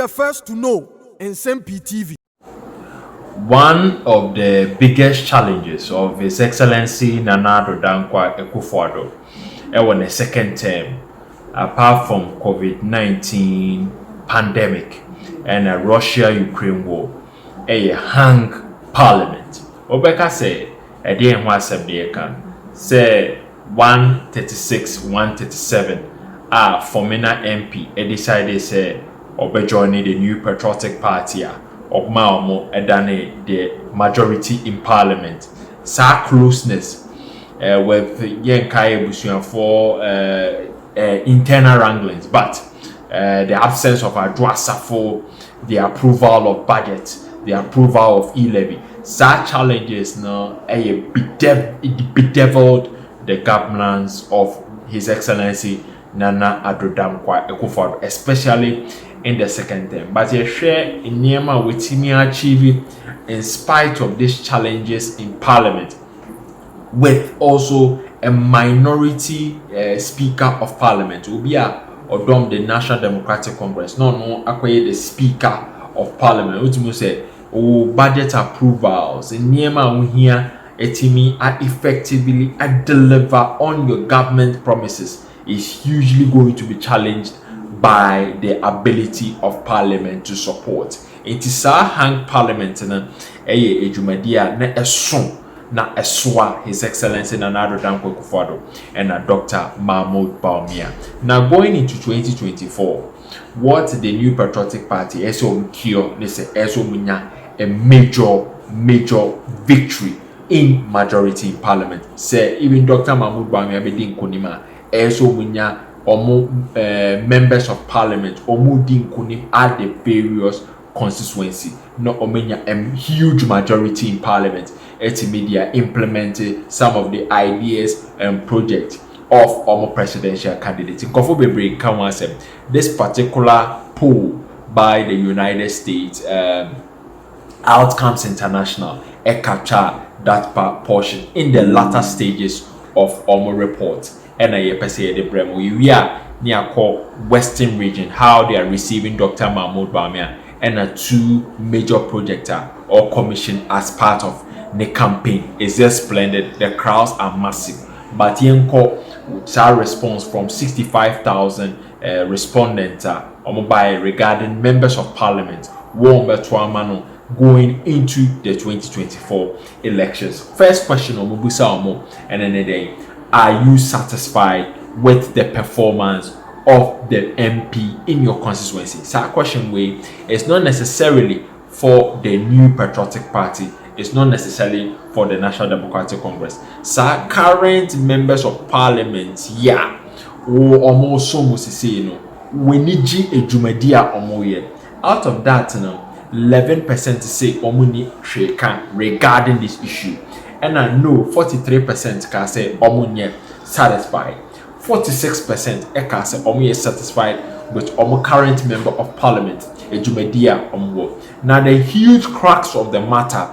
the first to know. Nsem-Pii TV. One of the biggest challenges of His Excellency Nana Dankwa Akufo-Addo in the second term, apart from COVID-19 pandemic and a Russia-Ukraine war, a hang parliament. Obeka say, a day and one say 136, 137 are former MP. Decided say, Obe joining the new patriotic party. Of Maomo Edane, the majority in parliament. Sa closeness with Yenkai Busuan for internal wranglings, but the absence of Adwasafo, the approval of budget, the approval of e-levy. Such challenges now bedeviled the governance of His Excellency Nana Dankwa Akufo-Addo, especially in the second term. But you share in Niema with me achieve in spite of these challenges in parliament, with also a minority speaker of parliament. Will be a Odom the National Democratic Congress. No, acquire the speaker of parliament. What you say? Oh, budget approvals in Niema we here etimi are effectively deliver on your government promises is hugely going to be challenged by the ability of parliament to support. It is a hang parliament na ejumadia na eson na eswa His Excellency Nana Dankwa Akufo-Addo and Dr. Mahmoud Bawumia. Now going into 2024, what the new patriotic party SOMKIO a major victory in majority in parliament. Say even Dr. Mahmoud Bawumia bedin konima SOMUNYA members of parliament omudin kunim at the various constituency no omenya a huge majority in parliament media implemented some of the ideas and projects of presidential candidates. This particular poll by the United States Outcomes International capture that portion in the latter stages of report. And I say the Bremo, we are near called Western region, how they are receiving Dr. Mahmoud Bawumia and two major projects or commission as part of the campaign. It's just splendid. The crowds are massive. But yenko our response from 65,000 respondents regarding members of parliament going into the 2024 elections. First question and then day. Are you satisfied with the performance of the MP in your constituency? So that question way is not necessarily for the new patriotic party. It's not necessarily for the National Democratic Congress. So current members of parliament, almost so much say, we need a jumadia omoye. Out of that, 11% say omuni sheka regarding this issue. And I know 43% can say omunye satisfied. 46% can say omunye satisfied with omu current member of parliament, Ejumedia Omwo. Now the huge crux of the matter,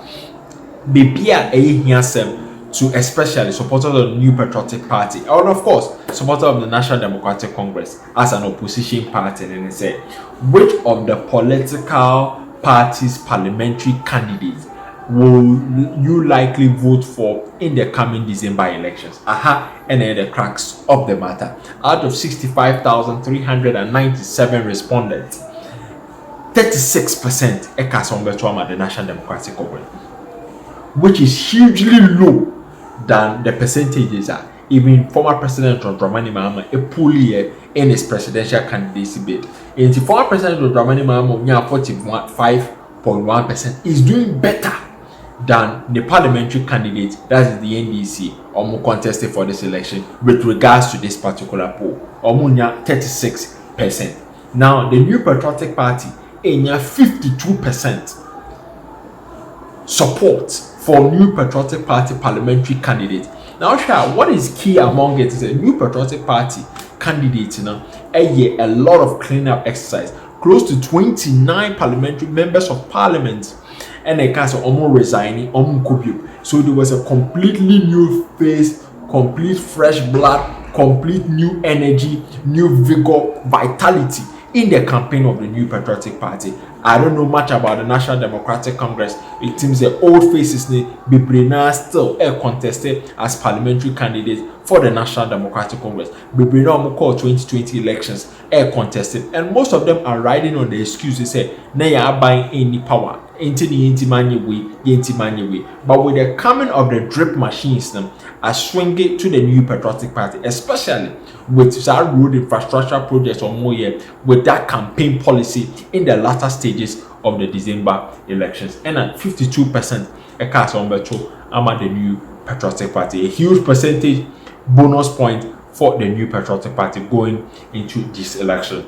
Bibia Ehiasem to especially supporters of the New Patriotic Party, and of course supporters of the National Democratic Congress as an opposition party, and they say which of the political parties' parliamentary candidates will you likely vote for in the coming December elections? And then the crux of the matter. Out of 65,397 respondents, 36% the National Democratic Congress, which is hugely low than the percentages are. Even former President John Dramani Mahama a pool in his presidential candidacy bid. And the former President John Dramani Mahama 45.1% is doing better than the parliamentary candidate, that is the NDC, contested for this election with regards to this particular poll. 36%. Now, the New Patriotic Party, 52% support for New Patriotic Party parliamentary candidate. Now, what is key among it is a New Patriotic Party candidate, a lot of cleanup exercise. Close to 29 parliamentary members of parliament and a cast of almost resigning, so there was a completely new face, complete fresh blood, complete new energy, new vigor, vitality in the campaign of the New Patriotic Party. I don't know much about the National Democratic Congress. It seems the old faces Bibrina still contested as parliamentary candidates for the National Democratic Congress. Bibrina call 2020 elections contested, and most of them are riding on the excuse they say they are buying any power. But with the coming of the drip machines, I swing it to the New Patriotic Party, especially with our road infrastructure projects or more with that campaign policy in the latter stages of the December elections. And at 52%, a cast on Beto among the New Patriotic Party, a huge percentage bonus point for the New Patriotic Party going into this election.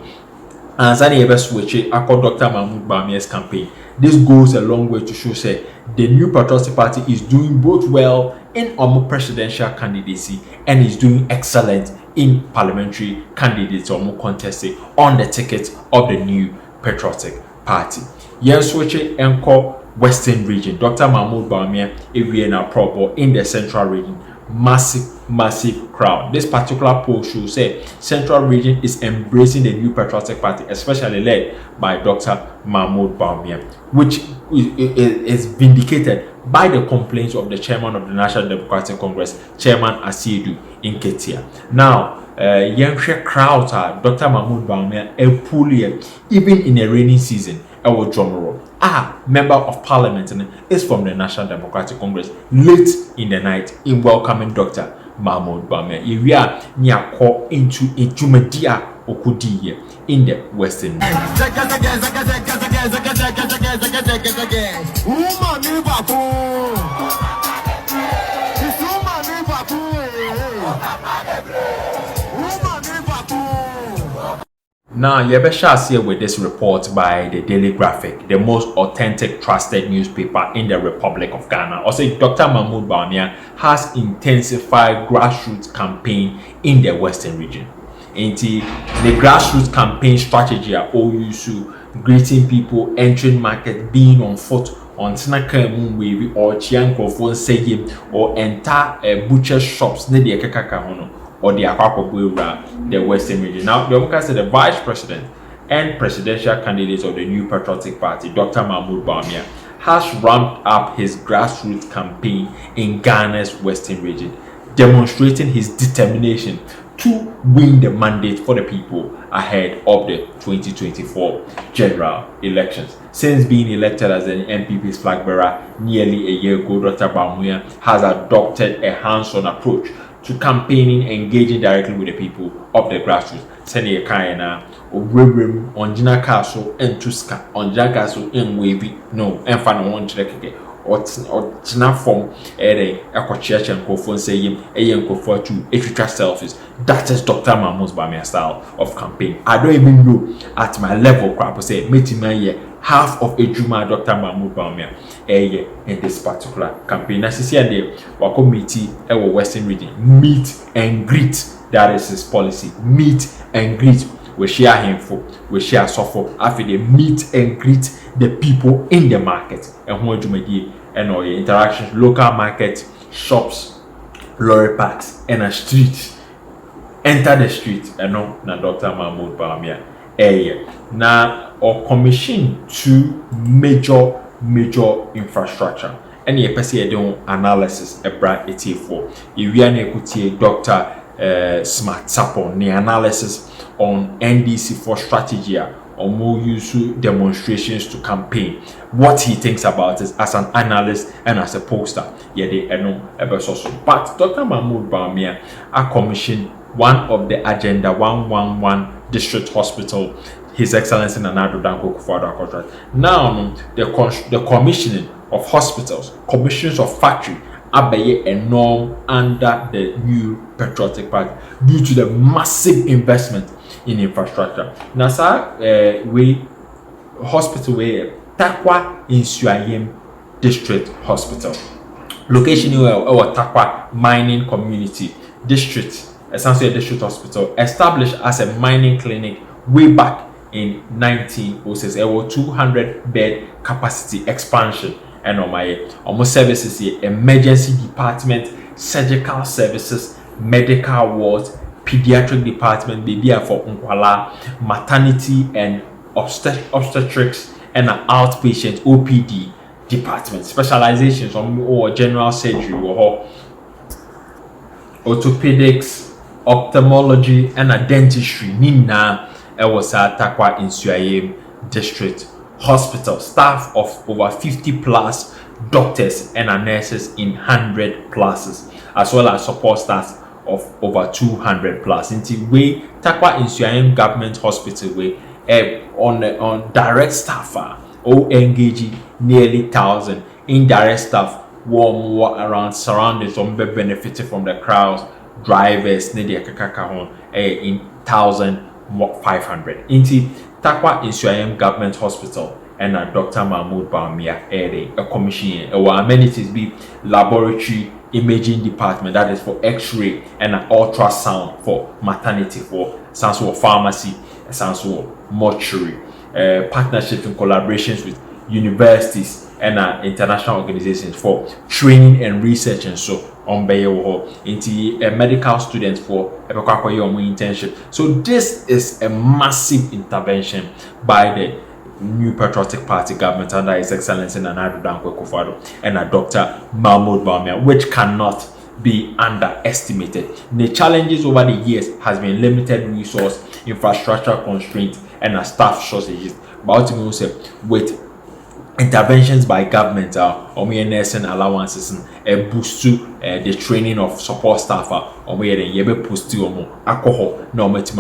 And Zani ever switch it, I call Dr. Mahmoud Bamia's campaign. This goes a long way to show say the New Patriotic Party is doing both well in presidential candidacy and is doing excellent in parliamentary candidates or more contesting on the ticket of the New Patriotic Party. Yes, switch it and call Western region. Dr. Mahmoud Bamia Eviena Probo in the Central region. Massive crowd. This particular poll shows say Central region is embracing the New Patriotic Party, especially led by Dr. Mahmoud Bawumia, which is vindicated by the complaints of the chairman of the National Democratic Congress, Chairman Asiedu Inketia. Now, young crowd are Dr. Mahmoud Bawumia a pool even in a rainy season. Our drumroll. Member of Parliament is from the National Democratic Congress late in the night in welcoming Dr. Mahmoud Bawumia. We are near call into a Jumadia Okudi in the Western. Now, you better shall see with this report by the Daily Graphic, the most authentic, trusted newspaper in the Republic of Ghana. Also, Dr. Mahmoud Bawumia has intensified grassroots campaign in the Western region. The grassroots campaign strategy are all used to greeting people, entering market, being on foot, on Snaka Moon Wavy or Chianco for saying or enter butcher shops near the Kakakahono. Or the Akwakobuera, the Western region. Now, the Omukase, the vice president and presidential candidate of the New Patriotic Party, Dr. Mahmoud Bawumia, has ramped up his grassroots campaign in Ghana's Western region, demonstrating his determination to win the mandate for the people ahead of the 2024 general elections. Since being elected as an NPP's flag bearer nearly a year ago, Dr. Bawumia has adopted a hands-on approach to campaigning, engaging directly with the people of the grassroots. Sending a kind of on Jina Castle and Tuska, on Jina Castle in Wavy, no, and fan one check or Jina form a church and go for saying a young go for two extra selfies. That is Dr. Mahmoud Bawumia style of campaign. I don't even know at my level, crap, say, meeting my year. Half of a Juma Dr. Mahmoud Bawumia in this particular campaign. As you see there, Wako Committee our Western region, meet and greet. That is his policy. Meet and greet. We share him for, we share suffer. After they meet and greet the people in the market. And what you may do, and all your interactions, local market, shops, lorry parks, and a street. Enter the street, and no, na Dr. Mahmoud Bawumia. Now, or commission two major infrastructure. Any person doing analysis ebra 84. If we are equity Dr. Smart Sapon, the analysis on NDC for strategy or more useful demonstrations to campaign. What he thinks about it as an analyst and as a poster. Yeah, they know ever so. But Dr. Mahmoud Bawumia a commissioned one of the agenda 111 district hospital. His Excellency Nana Danko Kufuor contract. Now, the commissioning of hospitals, commissions of factory, are a norm under the New Patriotic Party due to the massive investment in infrastructure. Now, sir, we hospital where Tarkwa in Suayem District Hospital. Location in our Tarkwa mining community district, essentially a district hospital, established as a mining clinic way back in 1906. There were 200 bed capacity expansion and on my almost services here, emergency department, surgical services, medical wards, pediatric department, baby for nkwala, maternity and obstetrics, and an outpatient OPD department. Specializations or general surgery or orthopedics, ophthalmology, and a dentistry. Nina was at Tarkwa Nsuayem District Hospital. Staff of over 50 plus doctors and nurses in 100 pluses, as well as support staff of over 200 plus. Into way Tarkwa Nsuayem Government Hospital way on direct staff or engaging nearly 1,000. Indirect staff more around surroundings some benefited from the crowds, drivers in 1,500. Into Tarkwa Nsuayem Government Hospital and Dr. Mahmoud Bawumia a commission amenities be laboratory imaging department, that is for x-ray and an ultrasound for maternity, for sounds for pharmacy, sounds for mortuary, partnerships and collaborations with universities and international organizations for training and research, and so on into medical students for internship. So this is a massive intervention by the New Patriotic Party government under His Excellency Nana Addo Dankwa Akufo-Addo and Dr. Mahmoud Bawumia, which cannot be underestimated. The challenges over the years has been limited resource, infrastructure constraints, and staff shortages. But ultimately, with interventions by government, nursing allowances, and boost to the training of support staff, boost to alcohol, boost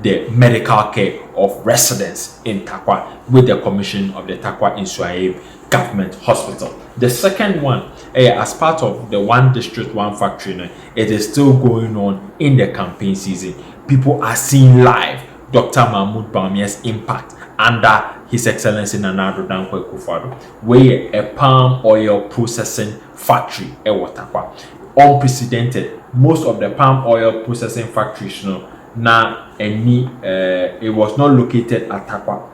the medical care of residents in Tarkwa with the commission of the Tarkwa Nsuayem Government Hospital. The second one, as part of the One District, One Factory, it is still going on in the campaign season. People are seeing live Dr. Mahmoud Bawumia's impact under His Excellency Nana Addo Dankwa Akufo-Addo, where a palm oil processing factory in Tarkwa. Unprecedented. Most of the palm oil processing factories, it was not located at Tarkwa.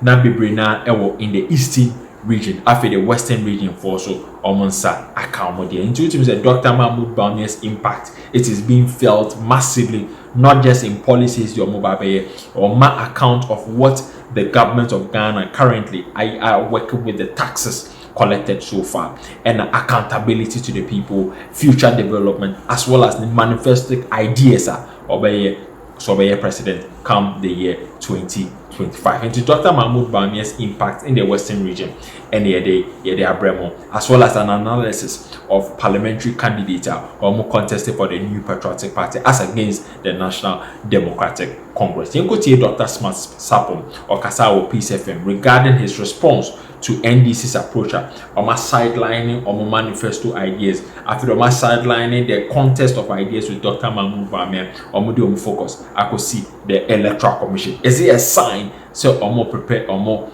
Now Bibrina in the eastern region, after the western region for so Omonsa Akamodia. Intuitive said Dr. Mahmoud Bawumia's impact, it is being felt massively, not just in policies or my account of what the government of Ghana currently are working with the taxes collected so far and accountability to the people, future development, as well as the manifesting ideas of president come the year 2025. And to Dr. Mahmoud Bawumia's impact in the western region and the Abremo, as well as an analysis of parliamentary candidates or contested for the New Patriotic Party as against the National Democratic Congress. You could hear Dr. Smart Sapom or Kasawo Peace FM regarding his response to NDC's approach sidelining manifesto ideas after sidelining the contest of ideas with Dr. Mahmoud Bawumia focus. I could see the Electoral Commission. Is it a sign so prepare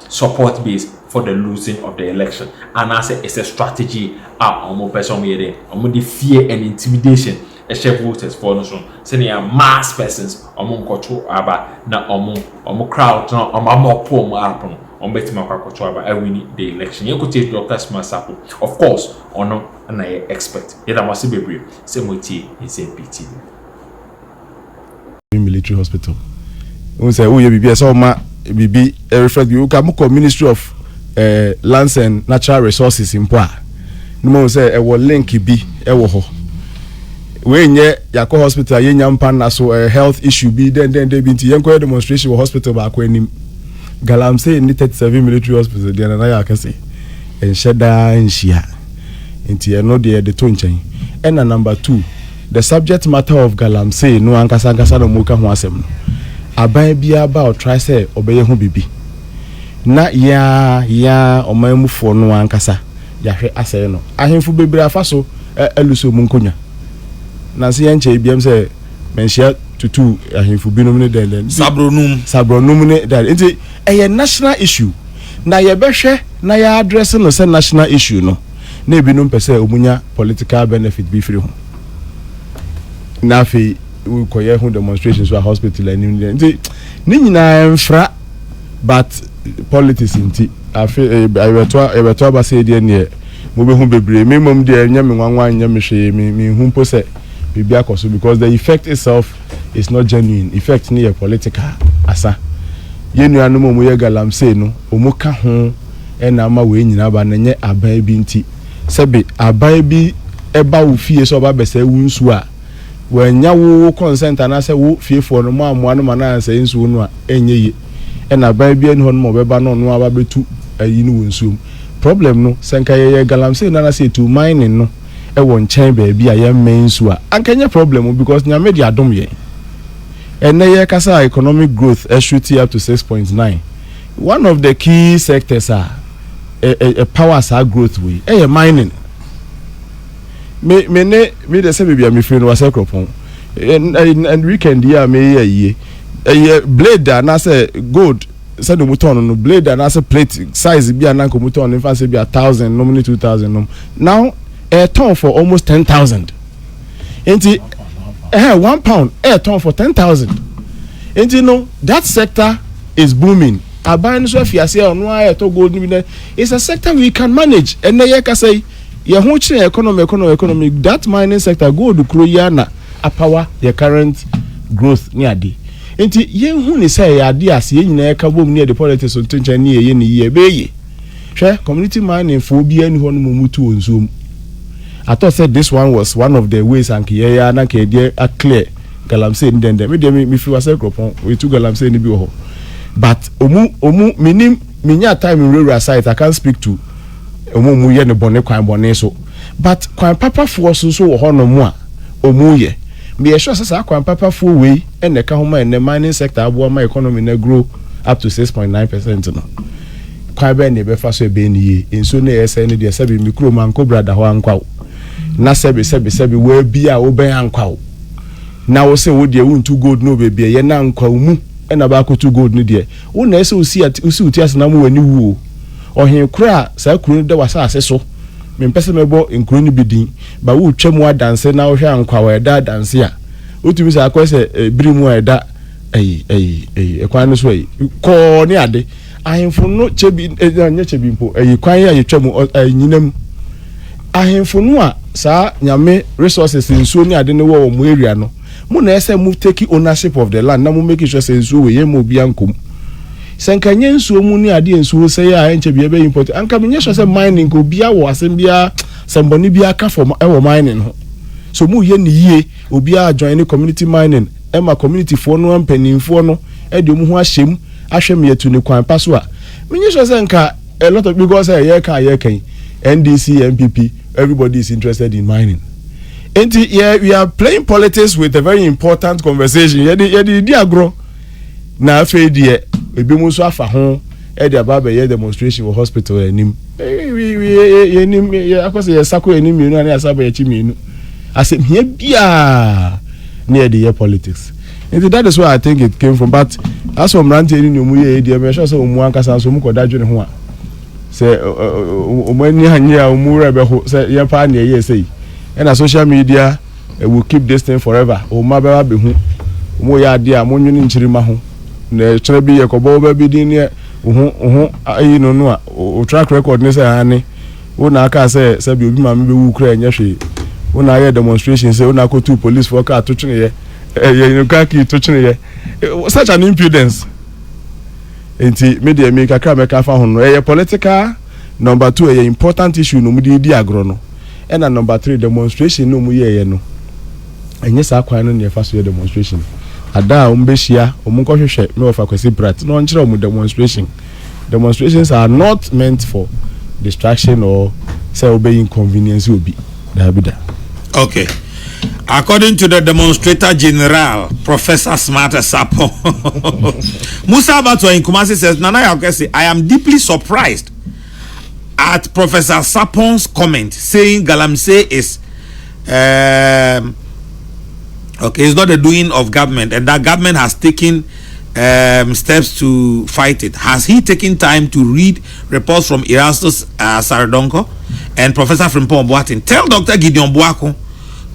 support base for the losing of the election? And I say it's a strategy the fear and intimidation voters for no saying mass persons control na crowd na win the election. You could take Dr. Smasapo, of course, or not, and I expect. Yet I must be brief. Same with Nsem-Pii. Military hospital. We say, oh, you be so ma be referred you come Ministry of Lands and Natural Resources in Poa. No say will link be ho. When yako hospital ye nyampa na so health issue be then they be to yanko demonstration for hospital back when Galamsey in the 37 military hospital the na can say and sheda and shia into no the tonchen. And number 2, the subject matter of Galamsey no ankasa no muka ho asem no aban bia ba o try say obeye ho bibi na ya omamufo no ankasa ya hwe asey no ahemfu bebre afa so eluso munkonya na se yanche biam say menshia tutu ahemfu binom ne den sabronum ne that it a national issue na ye behwe na ya address no say national issue no na ebinum pese omunya political benefit bi free ho na fi we koye ho demonstrations for hospital and ni nyina enfra but politics inti afi ebeto aba say dey ne mo be hu bebre memom dey nya me nwanwan nya me hwe me hu po say bibi akoso because the effect itself is not genuine. Effect near political asa. Yenu anumo mu ye galamsey no omu ka ho na ama we nyina ba na nye aban bi nti sebe aban bi eba wo fie so ba bese wu nsu a wanya wo consent na se wo fie fo no mo amoa no mana se nsu no a enye ye na aban bi enu ho no beba no no aba betu ayi no wo nsu problem no senka ye galamsey na se to mining no e won chen ba bi a ye men nsu a ankanya problem because nya media dom ye and na kasa economic growth shoot up to 6.9. One of the key sectors are a power growth way mining. Me the same be me friend was a cropon and weekend year me a blade and I say gold said the muton no blade and I say plate size be an uncle muton in fancy be 1,000 normally 2,000 now a ton for almost 10,000 ain't 1 pound a ton for 10,000 and you know that sector is booming. Aban so fiase ono aye to gold ni it's a sector we can manage and na yeka say ye ho kire economy that mining sector gold kro ya na apower the current growth ni ade enti ye hu ni say ya ade ase ye nyina eka bom ni the politics so tenchen ni ye ni ye be ye hwe community mining for bia ni ho no mutu onzum. I thought said this one was one of the ways and ya na ke dey a clear galamsey ndende me fi wase kropon we tu galamsey ni bi ho. But omu minya time in rural site I can't speak to omu ye ne bone kwan bone so but kwan papa force so wo hono mu a omu ye me sure say kwan papa for we e ne ka homa in the mining sector abo ma economy na grow up to 6.9% no kwan be ne be fa so be ni ye enso na ese ne de sabi mikro man ko brada ho ankwa na sabi we bia wo ben ankwa na wo se wo de wuntu gold no be bia ye na ankwa mu na ba ko to gold ni de wo na ese usi uti asena mu wani wuo ohin kura sa kuru de wasa ase me mpese mebo nkuru ni bidin ba wo twam adanse na wo hwe ankwa wa da adanse a otumi sa akwese birimu a da ekwan no so ko ni ade ahemfo no chebi nya chebi mpo kwan ya yetwam nyinam ahemfo no a sa nyame resources nsuo ni ade ne wo mo area no mu na ese mu take ownership of the land na mu make sure say nsuo we ye mo bia nkom senkanye nsuo mu ni ade nsuo say ya enche bia be import anka menye sure say mining ko bia wo asem bia semboni bia ka for e wo mining ho so mu ye ni yie obia join ni community mining e ma community fo no ampanimfo no e de mu ho ahyem ahwe me etu ni kwan paso a menye sure say nka a lot of because ye kan NDC NPP everybody is interested in mining. And yeah, we are playing politics with a very important conversation. Yedi diagro na afa die ebi mu so afa ho e de aba be demonstration for hospital enim. We enim akose ye sako enim mienu na asaba ye chi mienu. Asem here bia near the politics. And that is where I think it came from. But as for Mrante ni mu ye die me sure say omu ankasa so mu kodadwe ne ho a. Say omani hanye a omu rebe ho say ye pa na ye say. And a social media will keep this thing forever. O mababa be hu. Mo ya dia mo nwini nchirima ho. Na chere bi ye kobo ba bi din ne ho ayi no no a o track record ne say ani. O na aka say bi obi ma me be wu kra enya hwe. O na ye demonstration say o na ko two police for car to twene ye. Ye no ka ki to twene ye. Such an impudence. Enti media me kakra me ka fa ho no. E political number 2 e important issue no mu di agro no. And number 3 demonstration no mu ye no enye sa kwan no ne fa so demonstration ada umbehia omunko hwehwe me ofa kwesi brat no nkire omu demonstrations are not meant for distraction or say obey inconvenience obi da. Okay, according to the demonstrator general Professor Smart Sapo Musa Bato in Kumasi says Nana Yakesi, I am deeply surprised at Professor Sapon's comment saying Galamsey is it's not the doing of government and that government has taken steps to fight it. Has he taken time to read reports from Erastus Saradonko and Professor Frimpong Boatin? Tell Dr. Gideon Boako,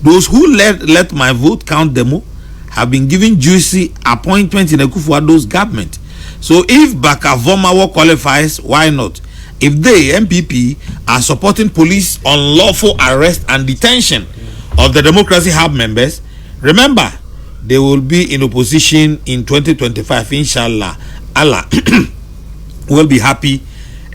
those who let my vote count demo have been given juicy appointments in the Kufuor's government. So if Bakavomawo qualifies, why not? If they, NPP, are supporting police unlawful arrest and detention of the Democracy Hub members. Remember, they will be in opposition in 2025. Inshallah, Allah will be happy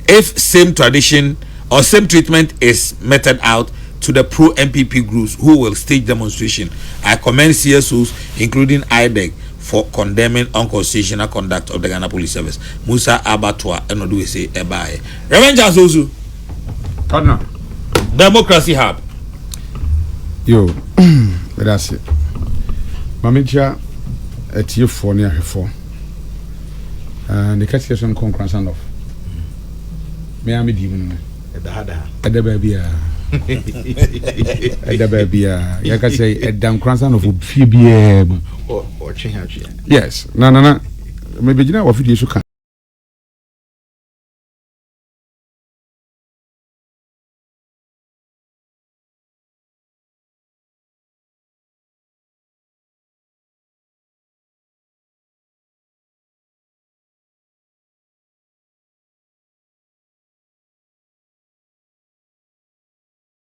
if same tradition or same treatment is meted out to the pro NPP groups who will stage demonstration. I commend CSOs, including IDEC, for condemning unconstitutional conduct of the Ghana Police Service. Musa Abatwa, and what do we say? Ebae. Reverend Jazozu. Democracy Hub. Yo, but that's it. Mamicha, at you for near before. And the catch some concurrence of. May I be given at the baby? At the baby, you can say a damn cranson of PBM or change. Yes, no. Maybe you know what you should